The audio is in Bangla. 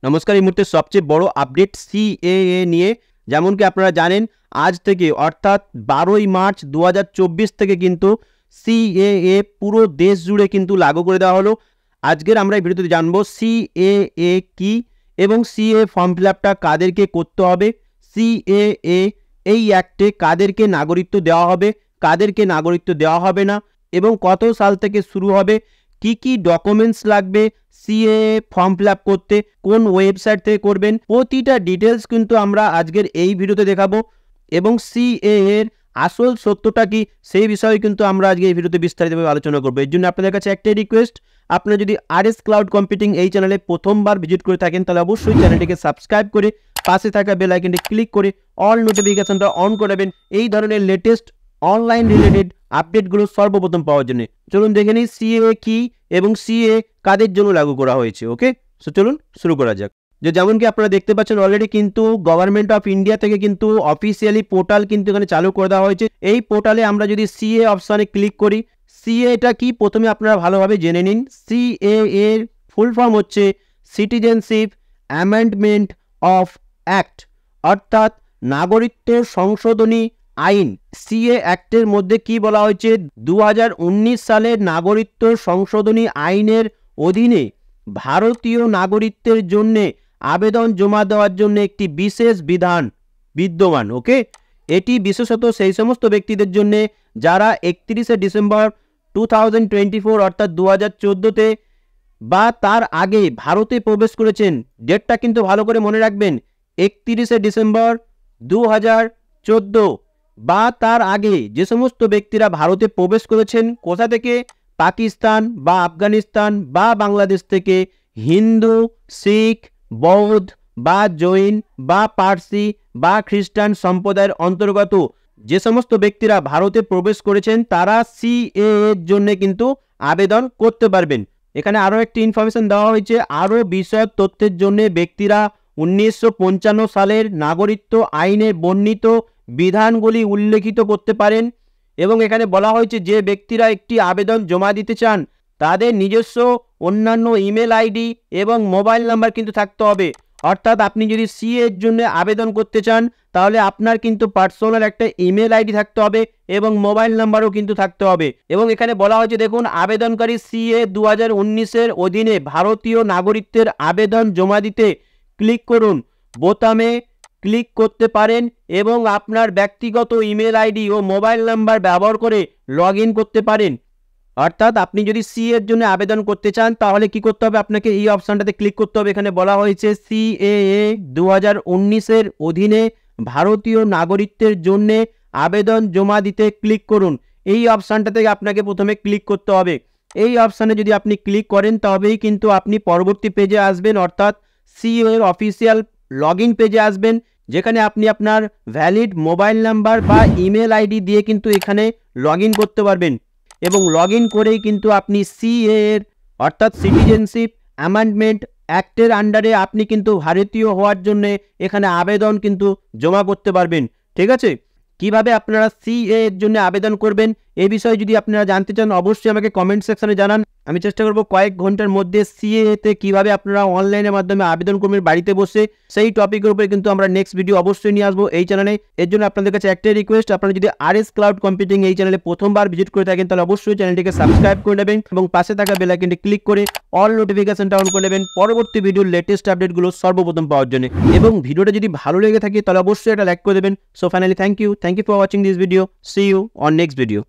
নমস্কার। এই মুহূর্তে সবচেয়ে বড় আপডেট সিএএ নিয়ে। যেমন কি আপনারা জানেন, আজ থেকে অর্থাৎ 12ই মার্চ 2024 থেকে কিন্তু সিএএ পুরো দেশ জুড়ে কিন্তু লাগু করে দেওয়া হলো। আজকের আমরা এই ভিডিওতে জানবো সিএএ কি এবং সিএএ ফর্ম ফিল আপটা কাদেরকে করতে হবে, সিএএ এই অ্যাক্টে কাদেরকে নাগরিকত্ব দেওয়া হবে, কাদেরকে নাগরিকত্ব দেওয়া হবে না এবং কত সাল থেকে শুরু হবে, কি কি ডকুমেন্টস লাগবে সিএএ ফর্ম ফিল আপ করতে, কোন ওয়েবসাইট থেকে করবেন, প্রতিটা ডিটেলস কিন্তু আমরা আজকের এই ভিডিওতে দেখাবো এবং সিএএ এর আসল সত্যটা কি সেই বিষয়ে কিন্তু আমরা আজকে এই ভিডিওতে বিস্তারিতভাবে আলোচনা করবো। এর জন্য আপনাদের কাছে একটাই রিকোয়েস্ট, আপনারা যদি আরএস ক্লাউড কম্পিউটিং এই চ্যানেলে প্রথমবার ভিজিট করে থাকেন তাহলে অবশ্যই চ্যানেলটিকে সাবস্ক্রাইব করে পাশে থাকা বেল আইকনটি ক্লিক করে অল নোটিফিকেশনটা অন করে দেবেন এই ধরনের লেটেস্ট অনলাইন রিলেটেড আপডেটগুলো সর্বপ্রথম পাওয়ার জন্য। চলুন দেখে নিই সিএএ কি এবং সিএএ কাদের জন্য লাগু করা হয়েছে। ওকে, সো চলুন শুরু করা যাক। যেমন কি আপনারা দেখতে পাচ্ছেন অলরেডি কিন্তু গভর্নমেন্ট অফ ইন্ডিয়া থেকে কিন্তু অফিসিয়ালি পোর্টাল কিন্তু এখানে চালু করে দেওয়া হয়েছে। এই পোর্টালে আমরা যদি সিএ অপশানে ক্লিক করি, সিএটা কি প্রথমে আপনারা ভালোভাবে জেনে নিন। সিএ এর ফুল ফর্ম হচ্ছে সিটিজেনশিপ অ্যামেন্ডমেন্ট অফ অ্যাক্ট, অর্থাৎ নাগরিকত্ব সংশোধনী আইন। সিএ অ্যাক্টের মধ্যে কি বলা হয়েছে, 2019 সালের নাগরিকত্ব সংশোধনী আইনের অধীনে ভারতীয় নাগরিকত্বের জন্য আবেদন জমা দেওয়ার জন্য একটি বিশেষ বিধান বিদ্যমান। ওকে, এটি বিশেষত সেই সমস্ত ব্যক্তিদের জন্য যারা 31শে ডিসেম্বর 2024 অর্থাৎ 2014-তে বা তার আগে ভারতে প্রবেশ করেছেন। ডেটটা কিন্তু ভালো করে মনে রাখবেন, 31শে ডিসেম্বর 2014 বা তার আগে যে সমস্ত ব্যক্তিরা ভারতে প্রবেশ করেছেন, কোথা থেকে, পাকিস্তান বা আফগানিস্তান বা বাংলাদেশ থেকে, হিন্দু, শিখ, বৌদ্ধ বা জৈন বা পার্সি বা খ্রিস্টান সম্প্রদায়ের অন্তর্গত যে সমস্ত ব্যক্তিরা ভারতে প্রবেশ করেছেন তারা সিএএ এর জন্য কিন্তু আবেদন করতে পারবেন। এখানে আরও একটি ইনফরমেশন দেওয়া হয়েছে, আরও বিষয়ক তথ্যের জন্য ব্যক্তিরা 1955 সালের নাগরিকত্ব আইনে বর্ণিত বিধানগুলি উল্লেখিত করতে পারেন এবং এখানে বলা হয়েছে যে ব্যক্তিরা একটি আবেদন জমা দিতে চান তাদের নিজস্ব অন্যান্য ইমেল আইডি এবং মোবাইল নাম্বার কিন্তু থাকতে হবে। অর্থাৎ আপনি যদি সিএ এর জন্য আবেদন করতে চান তাহলে আপনার কিন্তু পার্সোনাল একটা ইমেল আইডি থাকতে হবে এবং মোবাইল নাম্বারও কিন্তু থাকতে হবে। এবং এখানে বলা হয়েছে দেখুন, আবেদনকারী সিএ 2019-এর অধীনে ভারতীয় নাগরিকত্বের আবেদন জমা দিতে ক্লিক করুন বোতামে ক্লিক করতে পারেন এবং আপনার ব্যক্তিগত ইমেল আইডি ও মোবাইল নাম্বার ব্যবহার করে লগ ইন করতে পারেন। অর্থাৎ আপনি যদি সিএ এর জন্য আবেদন করতে চান তাহলে কি করতে হবে, আপনাকে এই অপশানটাতে ক্লিক করতে হবে। এখানে বলা হয়েছে সিএএ 2019-এর অধীনে ভারতীয় নাগরিকত্বের জন্য আবেদন জমা দিতে ক্লিক করুন। এই অপশানটা থেকে আপনাকে প্রথমে ক্লিক করতে হবে। এই অপশানে যদি আপনি ক্লিক করেন তবেই কিন্তু আপনি পরবর্তী পেজে আসবেন, অর্থাৎ সিএএ এর অফিসিয়াল লগ ইন পেজে আসবেন, যেখানে আপনি আপনার ভ্যালিড মোবাইল নাম্বার বা ইমেল আইডি দিয়ে কিন্তু এখানে লগ ইন করতে পারবেন এবং লগ ইন করেই কিন্তু আপনি সিএএ এর অর্থাৎ সিটিজেনশিপ অ্যামেন্ডমেন্ট অ্যাক্টের আন্ডারে আপনি কিন্তু ভারতীয় হওয়ার জন্য এখানে আবেদন কিন্তু জমা করতে পারবেন। ঠিক আছে, কিভাবে আপনারা সিএএ এর জন্য আবেদন করবেন এই বিষয়ে যদি আপনারা জানতে চান অবশ্যই আমাকে কমেন্ট সেকশনে জানান। আমি চেষ্টা করব কয়েক ঘন্টার মধ্যে সিএএতে কিভাবে আপনারা অনলাইনের মাধ্যমে আবেদন করবেন বাড়িতে বসে, সেই টপিকের উপরে কিন্তু আমরা নেক্সট ভিডিও অবশ্যই নিয়ে আসবো এই চ্যানেলে। এর জন্য আপনাদের কাছে একটাই রিকোয়েস্ট, আপনারা যদি আরএস ক্লাউড কম্পিউটিং এই চ্যানেলে প্রথমবার ভিজিট করে থাকেন তাহলে অবশ্যই চ্যানেলটিকে সাবস্ক্রাইব করে নেবেন এবং পাশে থাকা বেল আইকনটি ক্লিক করে অল নোটিফিকেশনটা অন করে নেবেন পরবর্তী ভিডিওর লেটেস্ট আপডেটগুলো সর্বপ্রথম পাওয়ার জন্য। এবং ভিডিওটা যদি ভালো লেগে থাকে তাহলে অবশ্যই এটা লাইক করে দেবেন। So finally thank you for watching this video. See you on next video.